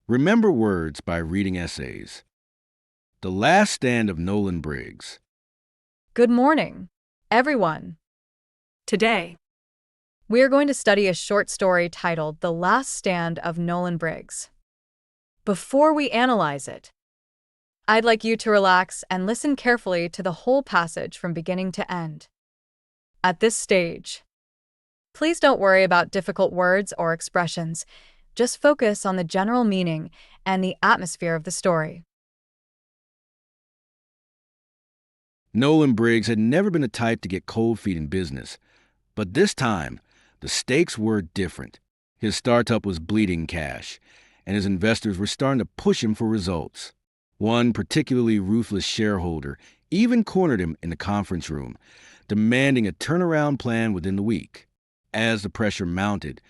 Remember words by reading essays. The Last Stand of Nolan Briggs. Good morning, everyone. Today, we are going to study a short story titled The Last Stand of Nolan Briggs. Before we analyze it, I'd like you to relax and listen carefully to the whole passage from beginning to end. At this stage, please don't worry about difficult words or expressions. Just focus on the general meaning and the atmosphere of the story. Nolan Briggs had never been the type to get cold feet in business, but this time, the stakes were different. His startup was bleeding cash, and his investors were starting to push him for results. One particularly ruthless shareholder even cornered him in the conference room, demanding a turnaround plan within the week. As the pressure mounted,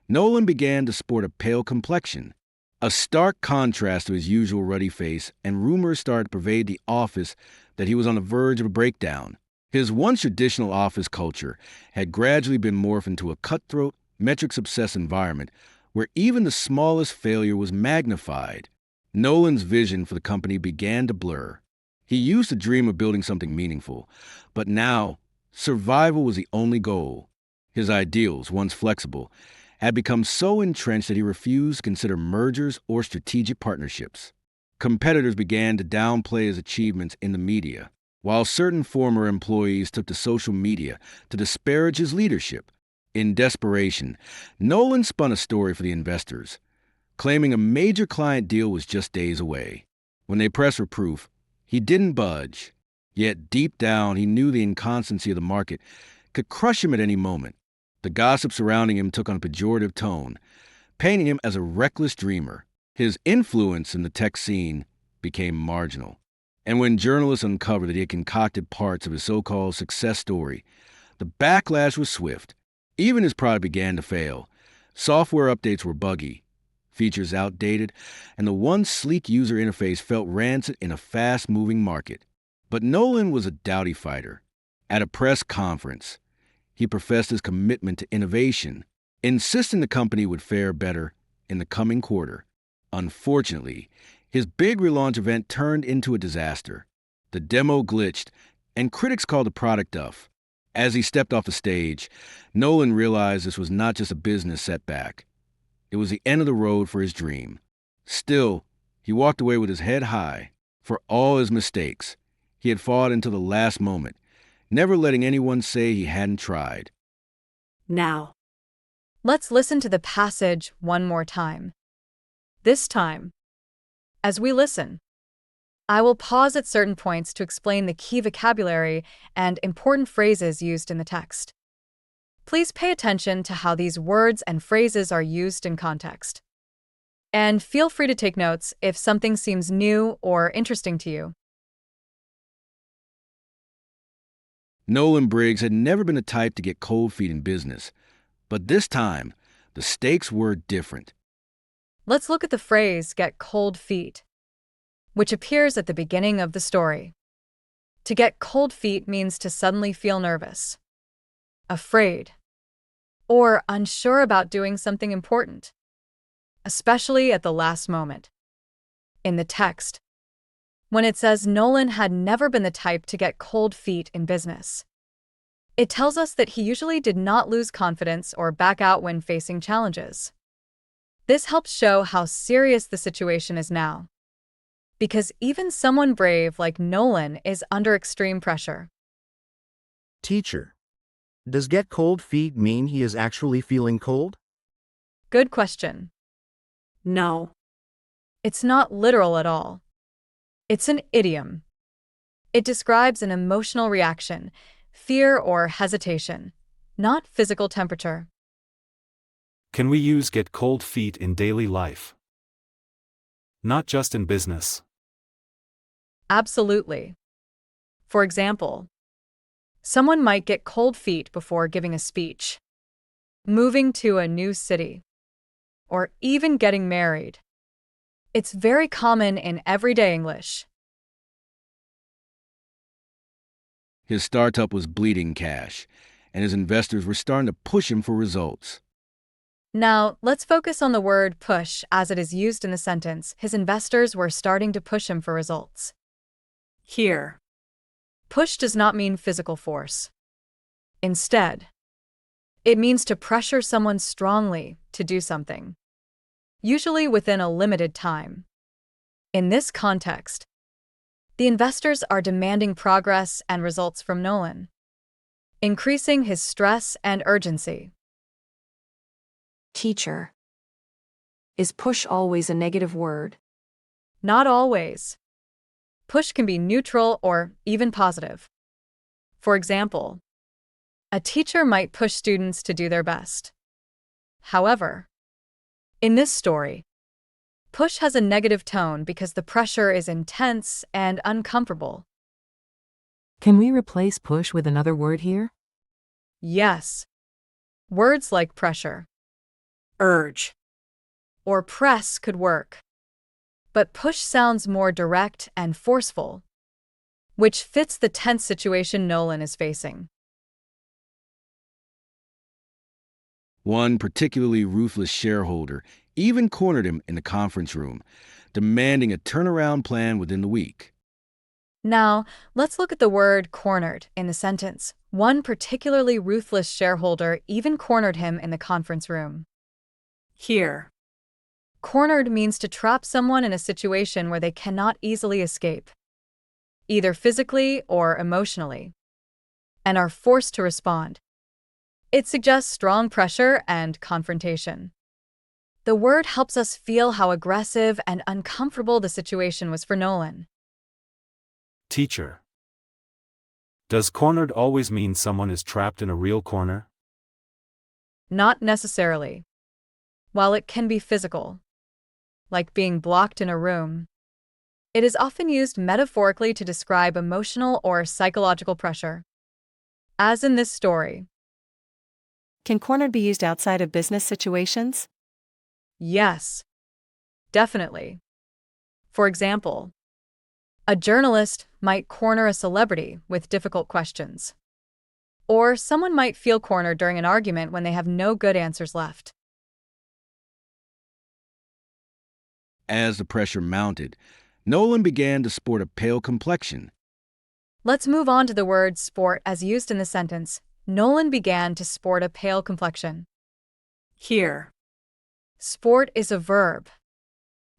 Nolan began to sport a pale complexion, a stark contrast to his usual ruddy face, and rumors started to pervade the office that he was on the verge of a breakdown. His once traditional office culture had gradually been morphed into a cutthroat, metrics-obsessed environment where even the smallest failure was magnified. Nolan's vision for the company began to blur. He used to dream of building something meaningful, but now survival was the only goal. His ideals, once flexible, had become so entrenched that he refused to consider mergers or strategic partnerships. Competitors began to downplay his achievements in the media, while certain former employees took to social media to disparage his leadership. In desperation, Nolan spun a story for the investors, claiming a major client deal was just days away. When they pressed for proof, he didn't budge. Yet deep down, he knew the inconstancy of the market could crush him at any moment. The gossip surrounding him took on a pejorative tone, painting him as a reckless dreamer. His influence in the tech scene became marginal. And when journalists uncovered that he had concocted parts of his so-called success story, the backlash was swift. Even his product began to fail. Software updates were buggy, features outdated, and the once sleek user interface felt rancid in a fast-moving market. But Nolan was a doughty fighter. At a press conference, he professed his commitment to innovation, insisting the company would fare better in the coming quarter. Unfortunately, his big relaunch event turned into a disaster. The demo glitched, and critics called the product duff. As he stepped off the stage, Nolan realized this was not just a business setback. It was the end of the road for his dream. Still, he walked away with his head high. For all his mistakes, he had fought until the last moment, never letting anyone say he hadn't tried. Now, let's listen to the passage one more time. This time, as we listen, I will pause at certain points to explain the key vocabulary and important phrases used in the text. Please pay attention to how these words and phrases are used in context. And feel free to take notes if something seems new or interesting to you. Nolan Briggs had never been the type to get cold feet in business, but this time, the stakes were different. Let's look at the phrase get cold feet, which appears at the beginning of the story. To get cold feet means to suddenly feel nervous, afraid, or unsure about doing something important, especially at the last moment. In the text, when it says Nolan had never been the type to get cold feet in business, it tells us that he usually did not lose confidence or back out when facing challenges. This helps show how serious the situation is now, because even someone brave like Nolan is under extreme pressure. Teacher, does get cold feet mean he is actually feeling cold? Good question. No, it's not literal at all. It's an idiom. It describes an emotional reaction, fear or hesitation, not physical temperature. Can we use get cold feet in daily life? Not just in business. Absolutely. For example, someone might get cold feet before giving a speech, moving to a new city, or even getting married. It's very common in everyday English. His startup was bleeding cash, and his investors were starting to push him for results. Now, let's focus on the word push as it is used in the sentence. His investors were starting to push him for results. Here, push does not mean physical force. Instead, it means to pressure someone strongly to do something, usually within a limited time. In this context, the investors are demanding progress and results from Nolan, increasing his stress and urgency. Teacher. Is push always a negative word? Not always. Push can be neutral or even positive. For example, a teacher might push students to do their best. However, in this story, push has a negative tone because the pressure is intense and uncomfortable. Can we replace push with another word here? Yes. Words like pressure, urge, or press could work. But push sounds more direct and forceful, which fits the tense situation Nolan is facing. One particularly ruthless shareholder even cornered him in the conference room, demanding a turnaround plan within the week. Now, let's look at the word cornered in the sentence. One particularly ruthless shareholder even cornered him in the conference room. Here, cornered means to trap someone in a situation where they cannot easily escape, either physically or emotionally, and are forced to respond. It suggests strong pressure and confrontation. The word helps us feel how aggressive and uncomfortable the situation was for Nolan. Teacher. Does cornered always mean someone is trapped in a real corner? Not necessarily. While it can be physical, like being blocked in a room, it is often used metaphorically to describe emotional or psychological pressure. As in this story. Can cornered be used outside of business situations? Yes, definitely. For example, a journalist might corner a celebrity with difficult questions. Or someone might feel cornered during an argument when they have no good answers left. As the pressure mounted, Nolan began to sport a pale complexion. Let's move on to the word sport as used in the sentence. Nolan began to sport a pale complexion. Here, sport is a verb,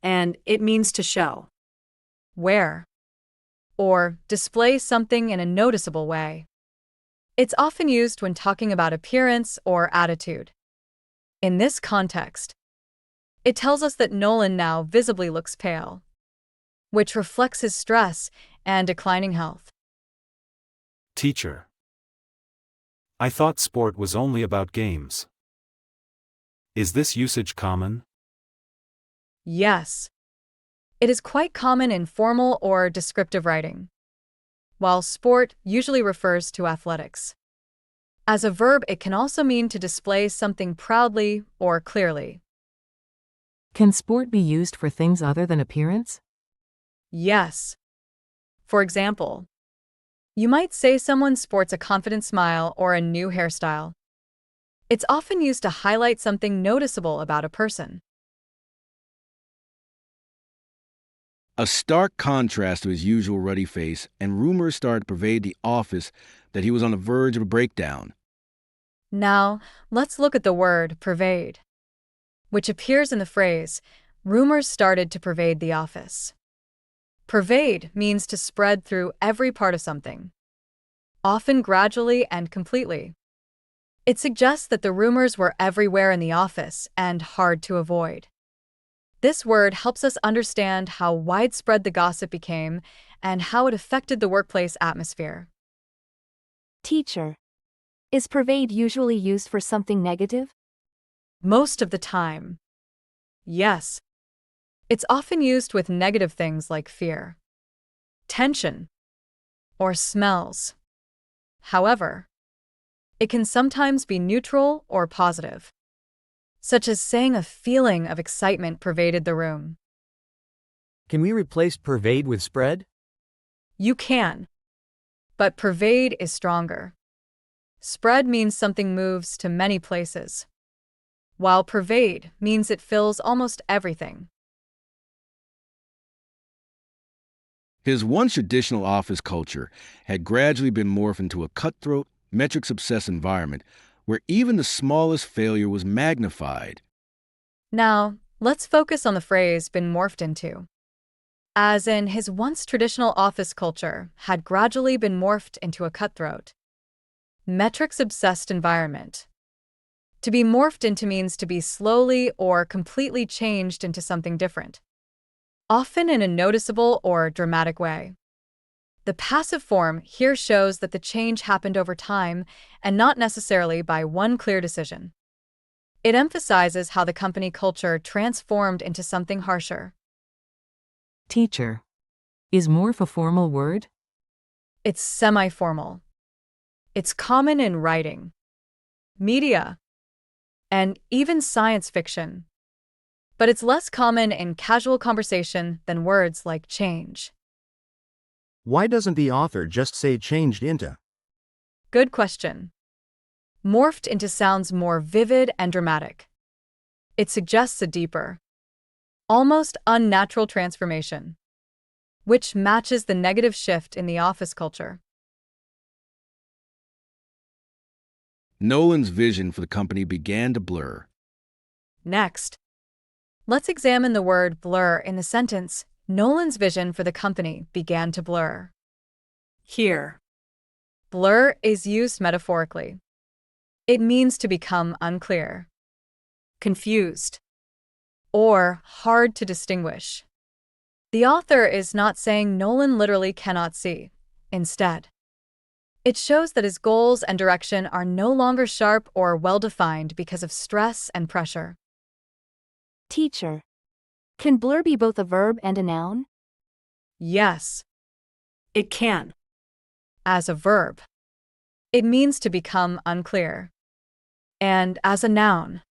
and it means to show, wear, or display something in a noticeable way. It's often used when talking about appearance or attitude. In this context, it tells us that Nolan now visibly looks pale, which reflects his stress and declining health. Teacher. I thought sport was only about games. Is this usage common? Yes. It is quite common in formal or descriptive writing, while sport usually refers to athletics. As a verb, it can also mean to display something proudly or clearly. Can sport be used for things other than appearance? Yes. For example, you might say someone sports a confident smile or a new hairstyle. It's often used to highlight something noticeable about a person. A stark contrast to his usual ruddy face, and rumors started to pervade the office that he was on the verge of a breakdown. Now, let's look at the word pervade, which appears in the phrase, rumors started to pervade the office. Pervade means to spread through every part of something, often gradually and completely. It suggests that the rumors were everywhere in the office and hard to avoid. This word helps us understand how widespread the gossip became and how it affected the workplace atmosphere. Teacher. Is pervade usually used for something negative? Most of the time. Yes. It's often used with negative things like fear, tension, or smells. However, it can sometimes be neutral or positive, such as saying a feeling of excitement pervaded the room. Can we replace pervade with spread? You can, but pervade is stronger. Spread means something moves to many places. while pervade means it fills almost everything. His once traditional office culture had gradually been morphed into a cutthroat, metrics-obsessed environment where even the smallest failure was magnified. Now, let's focus on the phrase been morphed into. As in, his once traditional office culture had gradually been morphed into a cutthroat, metrics-obsessed environment. To be morphed into means to be slowly or completely changed into something different, often in a noticeable or dramatic way. The passive form here shows that the change happened over time and not necessarily by one clear decision. It emphasizes how the company culture transformed into something harsher. Teacher. Is morph a formal word? It's semi-formal. It's common in writing, media, and even science fiction. But it's less common in casual conversation than words like change. Why doesn't the author just say changed into? Good question. Morphed into sounds more vivid and dramatic. It suggests a deeper, almost unnatural transformation, which matches the negative shift in the office culture. Nolan's vision for the company began to blur. Next, let's examine the word blur in the sentence. Nolan's vision for the company began to blur. Here, blur is used metaphorically. It means to become unclear, confused, or hard to distinguish. The author is not saying Nolan literally cannot see. Instead, it shows that his goals and direction are no longer sharp or well-defined because of stress and pressure. Teacher. Can blur be both a verb and a noun? Yes, it can. As a verb, it means to become unclear. And as a noun,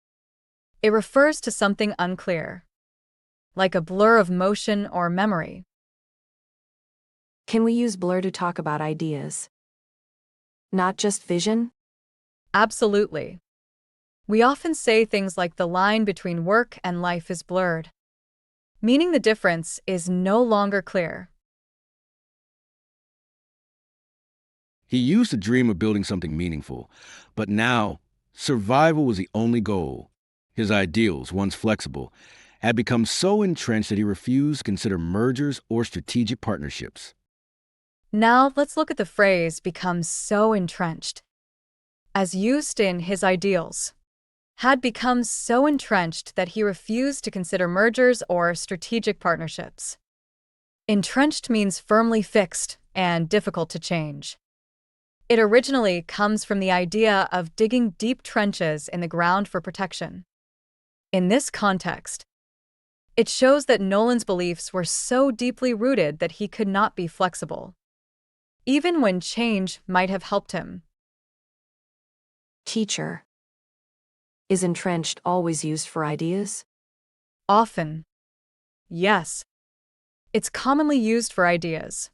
it refers to something unclear, like a blur of motion or memory. Can we use blur to talk about ideas? Not just vision? Absolutely. We often say things like the line between work and life is blurred, meaning the difference is no longer clear. He used to dream of building something meaningful, but now survival was the only goal. His ideals, once flexible, had become so entrenched that he refused to consider mergers or strategic partnerships. Now let's look at the phrase become so entrenched. As used in his ideals, had become so entrenched that he refused to consider mergers or strategic partnerships. Entrenched means firmly fixed and difficult to change. It originally comes from the idea of digging deep trenches in the ground for protection. In this context, it shows that Nolan's beliefs were so deeply rooted that he could not be flexible, even when change might have helped him. Teacher. Is entrenched always used for ideas? Often, yes. It's commonly used for ideas,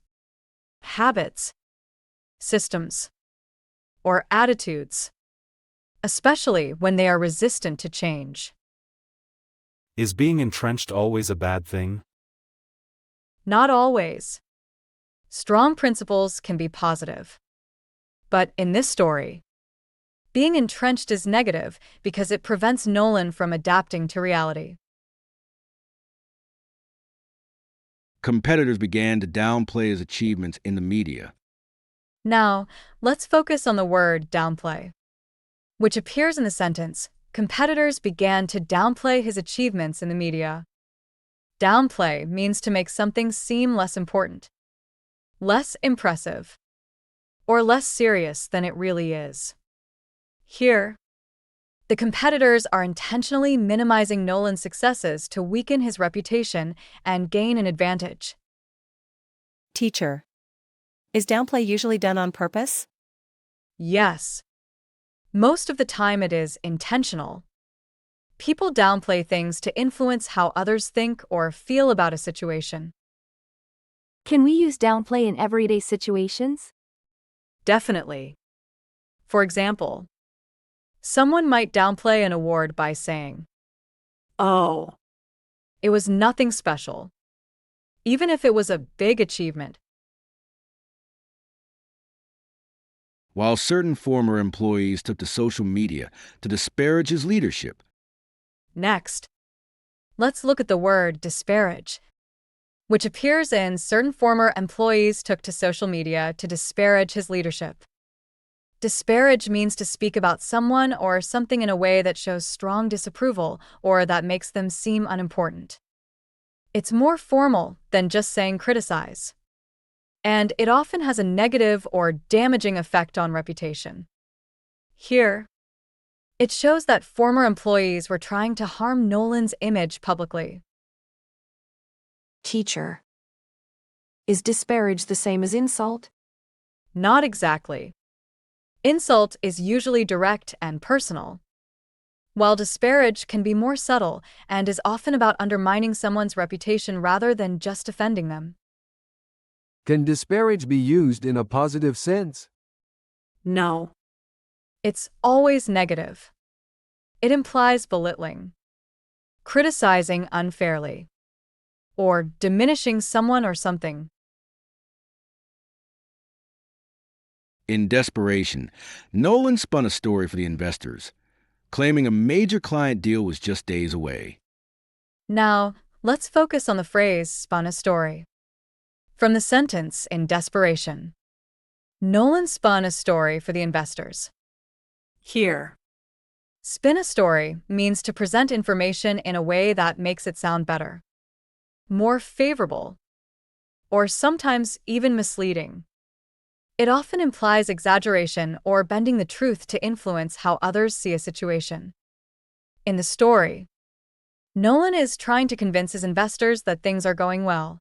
habits, systems, or attitudes, especially when they are resistant to change. Is being entrenched always a bad thing? Not always. Strong principles can be positive. But in this story, being entrenched is negative because it prevents Nolan from adapting to reality. Competitors began to downplay his achievements in the media. Now, let's focus on the word downplay, which appears in the sentence. Competitors began to downplay his achievements in the media. Downplay means to make something seem less important, less impressive, or less serious than it really is. Here, the competitors are intentionally minimizing Nolan's successes to weaken his reputation and gain an advantage. Teacher. Is downplay usually done on purpose? Yes. Most of the time it is intentional. People downplay things to influence how others think or feel about a situation. Can we use downplay in everyday situations? Definitely. For example, Someone might downplay an award by saying, "Oh, it was nothing special," even if it was a big achievement. While certain former employees took to social media to disparage his leadership. Next, let's look at the word disparage, which appears in certain former employees took to social media to disparage his leadership. Disparage means to speak about someone or something in a way that shows strong disapproval or that makes them seem unimportant. It's more formal than just saying criticize, and it often has a negative or damaging effect on reputation. Here, it shows that former employees were trying to harm Nolan's image publicly. Teacher. Is disparage the same as insult? Not exactly. Insult is usually direct and personal, while disparage can be more subtle and is often about undermining someone's reputation rather than just offending them. Can disparage be used in a positive sense? No. It's always negative. It implies belittling, criticizing unfairly, or diminishing someone or something. In desperation, Nolan spun a story for the investors, claiming a major client deal was just days away. Now, let's focus on the phrase spun a story. From the sentence in desperation, Nolan spun a story for the investors. Here, spin a story means to present information in a way that makes it sound better, more favorable, or sometimes even misleading. It often implies exaggeration or bending the truth to influence how others see a situation. In the story, Nolan is trying to convince his investors that things are going well,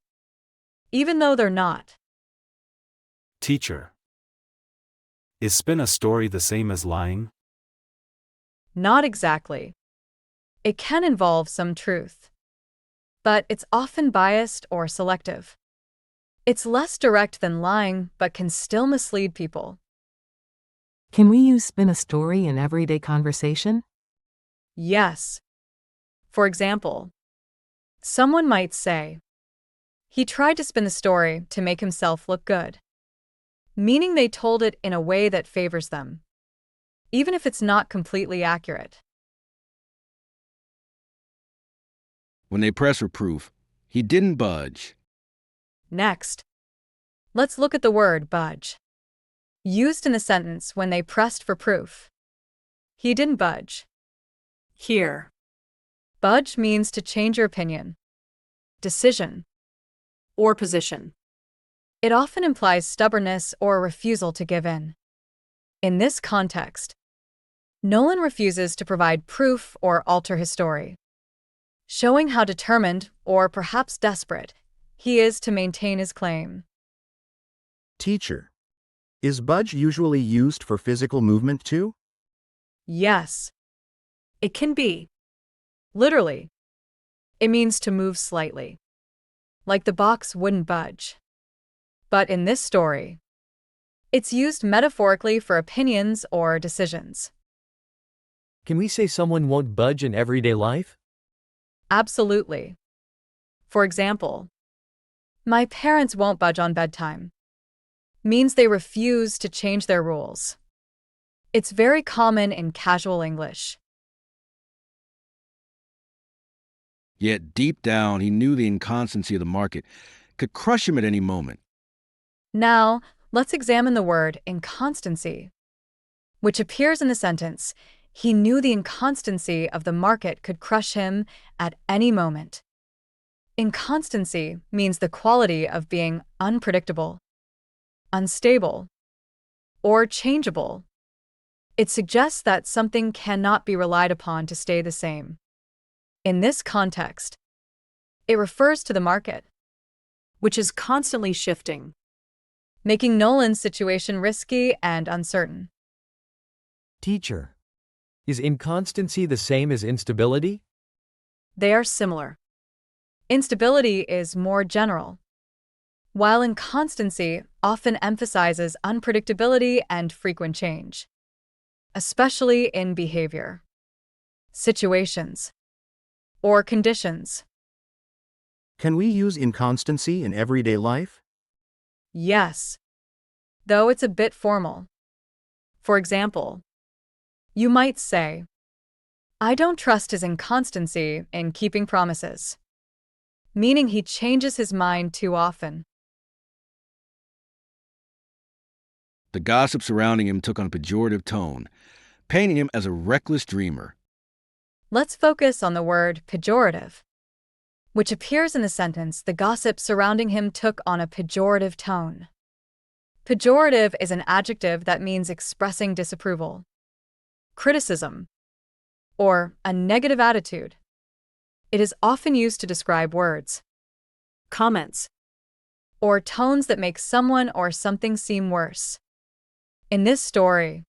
even though they're not. Teacher. Is spin a story the same as lying? Not exactly. It can involve some truth, but it's often biased or selective. It's less direct than lying, but can still mislead people. Can we use spin a story in everyday conversation? Yes. For example, someone might say, "He tried to spin the story to make himself look good," meaning they told it in a way that favors them, even if it's not completely accurate. When they pressed for proof, he didn't budge. Next, let's look at the word budge, used in a sentence when they pressed for proof. He didn't budge. Here, budge means to change your opinion, decision, or position. It often implies stubbornness or refusal to give in. In this context, Nolan refuses to provide proof or alter his story, showing how determined, or perhaps desperate, he is to maintain his claim. Teacher. Is budge usually used for physical movement too? Yes, it can be. Literally, it means to move slightly, like the box wouldn't budge. But in this story, it's used metaphorically for opinions or decisions. Can we say someone won't budge in everyday life? Absolutely. For example, "My parents won't budge on bedtime," means they refuse to change their rules. It's very common in casual English. Yet deep down, he knew the inconstancy of the market could crush him at any moment. Now, let's examine the word inconstancy, which appears in the sentence, "He knew the inconstancy of the market could crush him at any moment." Inconstancy means the quality of being unpredictable, unstable, or changeable. It suggests that something cannot be relied upon to stay the same. In this context, it refers to the market, which is constantly shifting, making Nolan's situation risky and uncertain. Teacher. Is inconstancy the same as instability? They are similar. Instability is more general, while inconstancy often emphasizes unpredictability and frequent change. especially in behavior, situations, or conditions. Can we use inconstancy in everyday life? Yes, though it's a bit formal. For example, you might say, I don't trust his inconstancy in keeping promises, meaning he changes his mind too often. The gossip surrounding him took on a pejorative tone, painting him as a reckless dreamer. Let's focus on the word pejorative, which appears in the sentence, the gossip surrounding him took on a pejorative tone. Pejorative is an adjective that means expressing disapproval, criticism, or a negative attitude. It is often used to describe words, comments, or tones that make someone or something seem worse. In this story,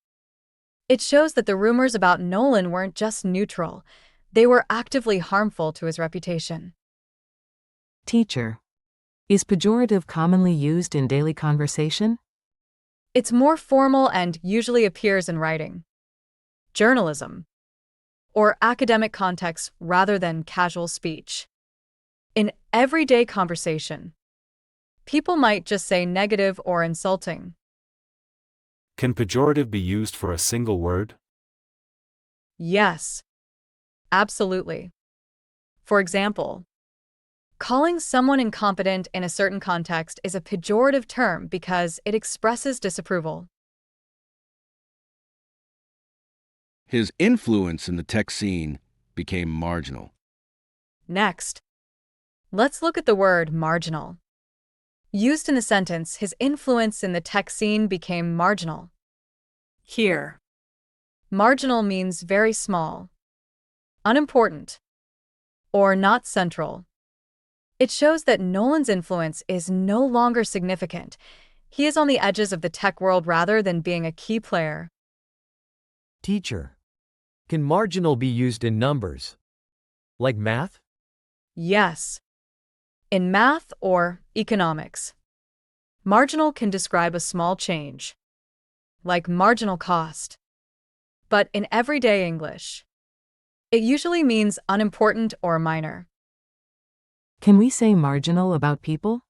it shows that the rumors about Nolan weren't just neutral, they were actively harmful to his reputation. Teacher. Is pejorative commonly used in daily conversation? It's more formal and usually appears in writing, journalism, or academic contexts rather than casual speech. In everyday conversation, people might just say negative or insulting. Can pejorative be used for a single word? Yes, absolutely. For example, calling someone incompetent in a certain context is a pejorative term because it expresses disapproval. His influence in the tech scene became marginal. Next, let's look at the word marginal. Used in the sentence, his influence in the tech scene became marginal. Here, marginal means very small, unimportant, or not central. It shows that Nolan's influence is no longer significant. He is on the edges of the tech world rather than being a key player. Teacher. Can marginal be used in numbers? Like math? Yes. In math or economics, marginal can describe a small change, like marginal cost. But in everyday English, it usually means unimportant or minor. Can we say marginal about people?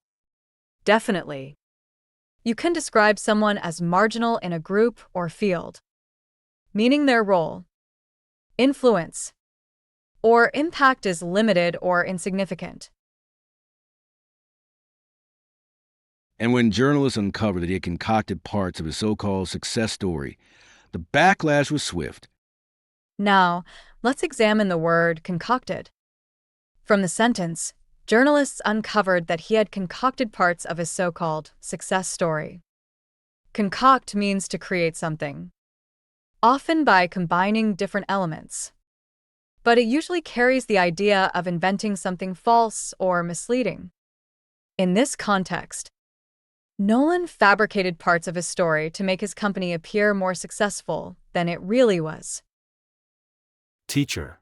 Definitely. You can describe someone as marginal in a group or field, meaning their role, influence, or impact is limited or insignificant. And when journalists uncovered that he had concocted parts of his so-called success story, the backlash was swift. Now, let's examine the word concocted. From the sentence, journalists uncovered that he had concocted parts of his so-called success story. Concoct means to create something, often by combining different elements. But it usually carries the idea of inventing something false or misleading. In this context, Nolan fabricated parts of his story to make his company appear more successful than it really was. Teacher.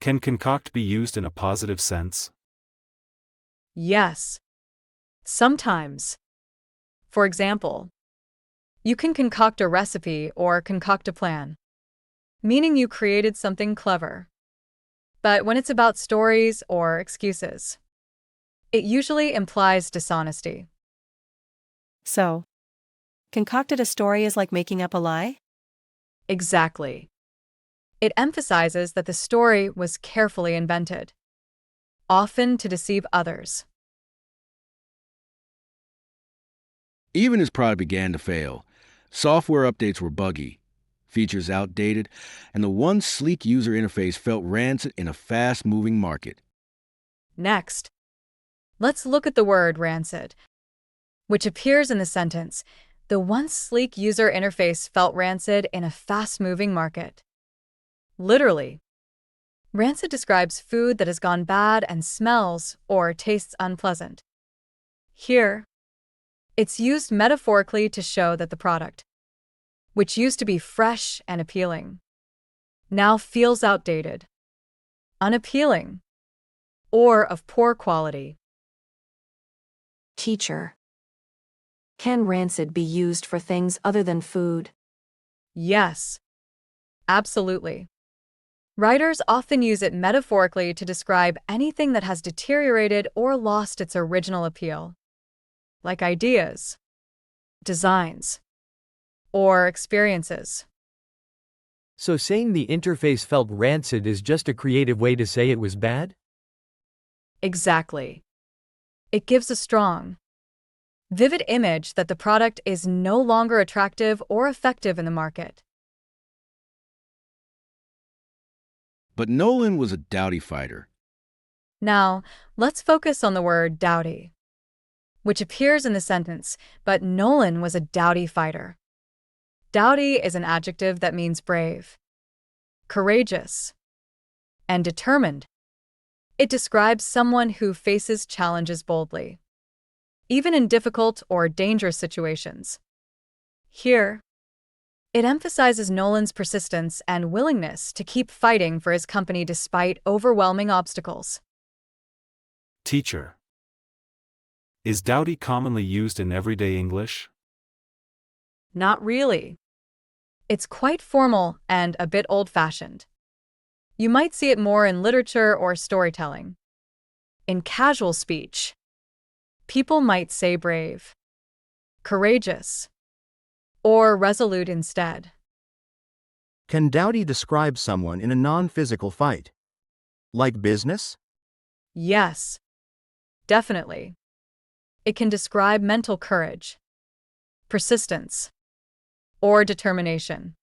Can concoct be used in a positive sense? Yes. Sometimes. For example, you can concoct a recipe or concoct a plan, meaning you created something clever. But when it's about stories or excuses, it usually implies dishonesty. So, concocted a story is like making up a lie? Exactly. It emphasizes that the story was carefully invented, often to deceive others. Even his product began to fail. Software updates were buggy, features outdated, and the once sleek user interface felt rancid in a fast-moving market. Next, let's look at the word rancid, which appears in the sentence, the once sleek user interface felt rancid in a fast-moving market. Literally, rancid describes food that has gone bad and smells or tastes unpleasant. Here, it's used metaphorically to show that the product, which used to be fresh and appealing, now feels outdated, unappealing, or of poor quality. Teacher. Can rancid be used for things other than food? Yes, absolutely. Writers often use it metaphorically to describe anything that has deteriorated or lost its original appeal, like ideas, designs, or experiences. So saying the interface felt rancid is just a creative way to say it was bad? Exactly. It gives a strong, vivid image that the product is no longer attractive or effective in the market. But Nolan was a dowdy fighter. Now, let's focus on the word dowdy, which appears in the sentence, but Nolan was a doughty fighter. Doughty is an adjective that means brave, courageous, and determined. It describes someone who faces challenges boldly, even in difficult or dangerous situations. Here, it emphasizes Nolan's persistence and willingness to keep fighting for his company despite overwhelming obstacles. Teacher. Is dowdy commonly used in everyday English? Not really. It's quite formal and a bit old-fashioned. You might see it more in literature or storytelling. In casual speech, people might say brave, courageous, or resolute instead. Can dowdy describe someone in a non-physical fight? Like business? Yes, definitely. It can describe mental courage, persistence, or determination,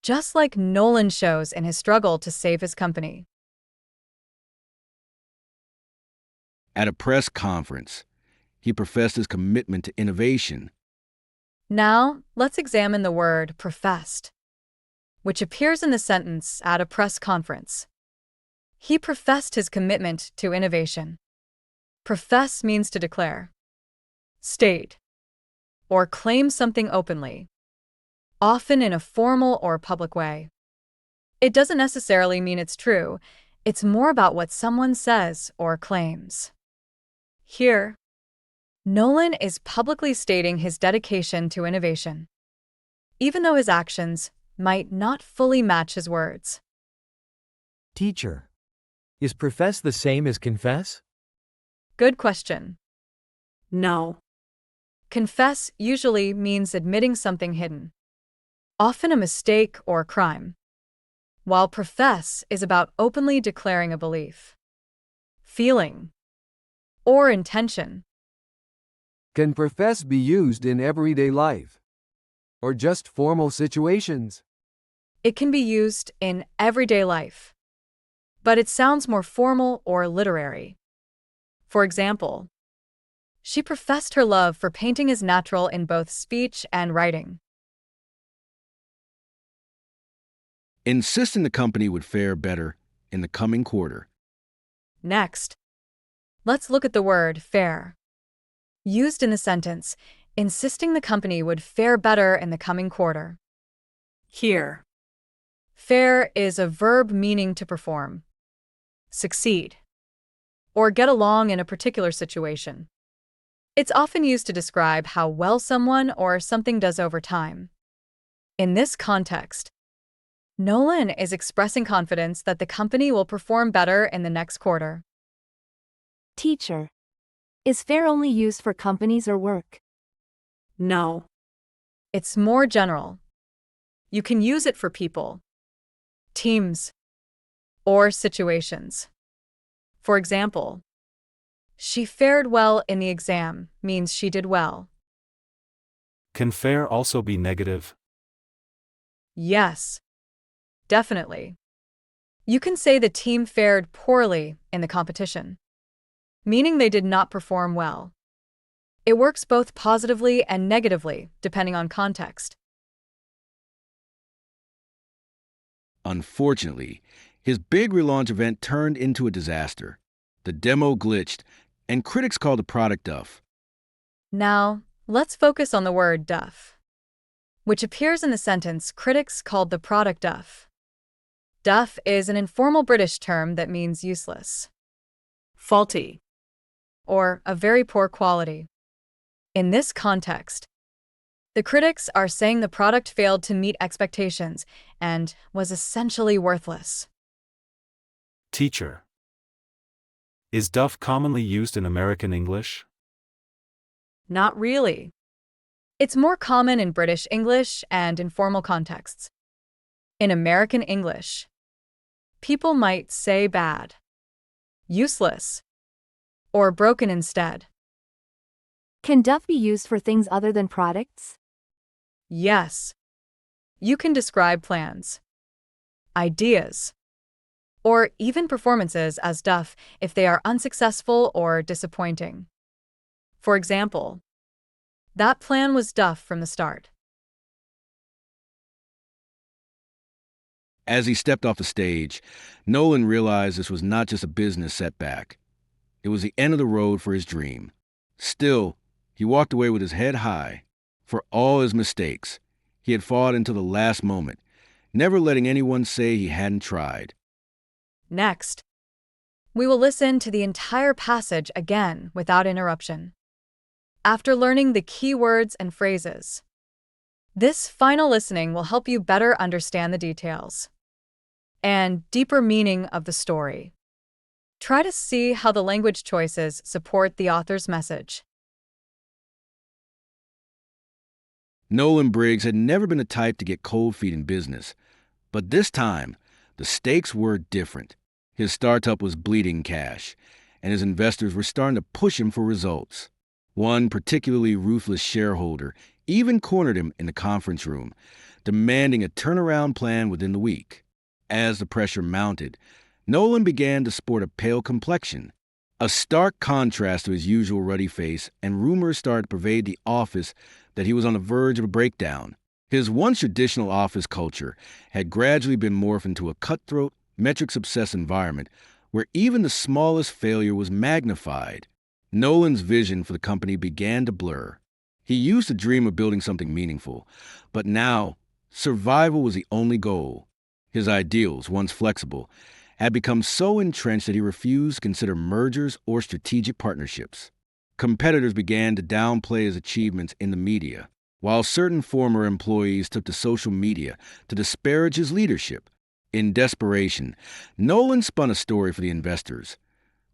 just like Nolan shows in his struggle to save his company. At a press conference, he professed his commitment to innovation. Now, let's examine the word professed, which appears in the sentence at a press conference. He professed his commitment to innovation. Profess means to declare, state, or claim something openly, often in a formal or public way. It doesn't necessarily mean it's true. It's more about what someone says or claims. Here, Nolan is publicly stating his dedication to innovation, even though his actions might not fully match his words. Teacher. Is profess the same as confess? Good question. No. Confess usually means admitting something hidden, often a mistake or crime, while profess is about openly declaring a belief, feeling, or intention. Can profess be used in everyday life? Or just formal situations? It can be used in everyday life, but it sounds more formal or literary. For example, she professed her love for painting as natural in both speech and writing. Insisting the company would fare better in the coming quarter. Next, let's look at the word fare, used in the sentence, insisting the company would fare better in the coming quarter. Here, fare is a verb meaning to perform, succeed, or get along in a particular situation. It's often used to describe how well someone or something does over time. In this context, Nolan is expressing confidence that the company will perform better in the next quarter. Teacher. Is fare only used for companies or work? No. It's more general. You can use it for people, teams, or situations. For example, she fared well in the exam means she did well. Can fare also be negative? Yes, definitely. You can say the team fared poorly in the competition, meaning they did not perform well. It works both positively and negatively, depending on context. Unfortunately, his big relaunch event turned into a disaster. The demo glitched, and critics called the product duff. Now, let's focus on the word duff, which appears in the sentence critics called the product duff. Duff is an informal British term that means useless, faulty, or of very poor quality. In this context, The critics are saying the product failed to meet expectations and was essentially worthless. Teacher. Is duff commonly used in American English? Not really. It's more common in British English and in formal contexts. In American English, people might say bad, useless, or broken instead. Can duff be used for things other than products? Yes. You can describe plans, ideas, or even performances as duff if they are unsuccessful or disappointing. For example, that plan was duff from the start. As he stepped off the stage, Nolan realized this was not just a business setback. It was the end of the road for his dream. Still, he walked away with his head high. For all his mistakes, he had fought until the last moment, never letting anyone say he hadn't tried. Next, we will listen to the entire passage again without interruption. After learning the key words and phrases, this final listening will help you better understand the details and deeper meaning of the story. Try to see how the language choices support the author's message. Nolan Briggs had never been the type to get cold feet in business, but this time, the stakes were different. His startup was bleeding cash, and his investors were starting to push him for results. One particularly ruthless shareholder even cornered him in the conference room, demanding a turnaround plan within the week. As the pressure mounted, Nolan began to sport a pale complexion, a stark contrast to his usual ruddy face, and rumors started to pervade the office that he was on the verge of a breakdown. His once traditional office culture had gradually been morphed into a cutthroat, metrics-obsessed environment where even the smallest failure was magnified. Nolan's vision for the company began to blur. He used to dream of building something meaningful, but now, survival was the only goal. His ideals, once flexible, had become so entrenched that he refused to consider mergers or strategic partnerships. Competitors began to downplay his achievements in the media, while certain former employees took to social media to disparage his leadership. In desperation, Nolan spun a story for the investors,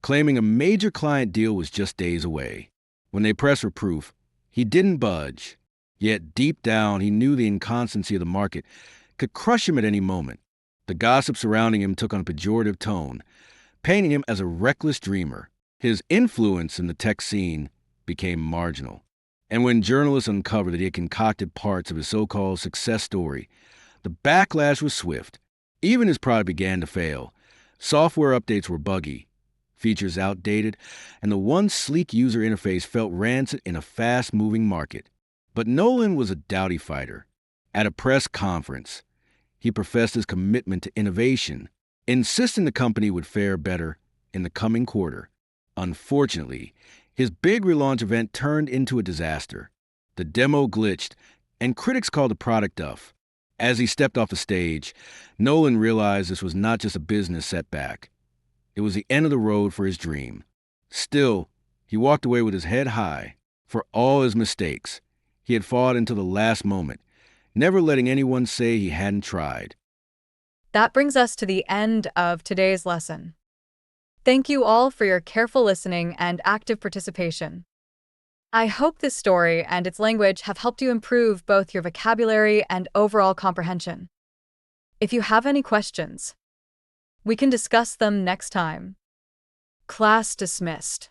claiming a major client deal was just days away. When they pressed for proof, he didn't budge. Yet deep down, he knew the inconstancy of the market could crush him at any moment. The gossip surrounding him took on a pejorative tone, painting him as a reckless dreamer. His influence in the tech scene became marginal. And when journalists uncovered that he had concocted parts of his so-called success story, the backlash was swift. Even his product began to fail. Software updates were buggy, features outdated, and the once sleek user interface felt rancid in a fast-moving market. But Nolan was a doughty fighter. At a press conference, he professed his commitment to innovation, insisting the company would fare better in the coming quarter. Unfortunately, his big relaunch event turned into a disaster. The demo glitched, and critics called the product duff. As he stepped off the stage, Nolan realized this was not just a business setback. It was the end of the road for his dream. Still, he walked away with his head high. For all his mistakes, he had fought until the last moment, never letting anyone say he hadn't tried. That brings us to the end of today's lesson. Thank you all for your careful listening and active participation. I hope this story and its language have helped you improve both your vocabulary and overall comprehension. If you have any questions, we can discuss them next time. Class dismissed.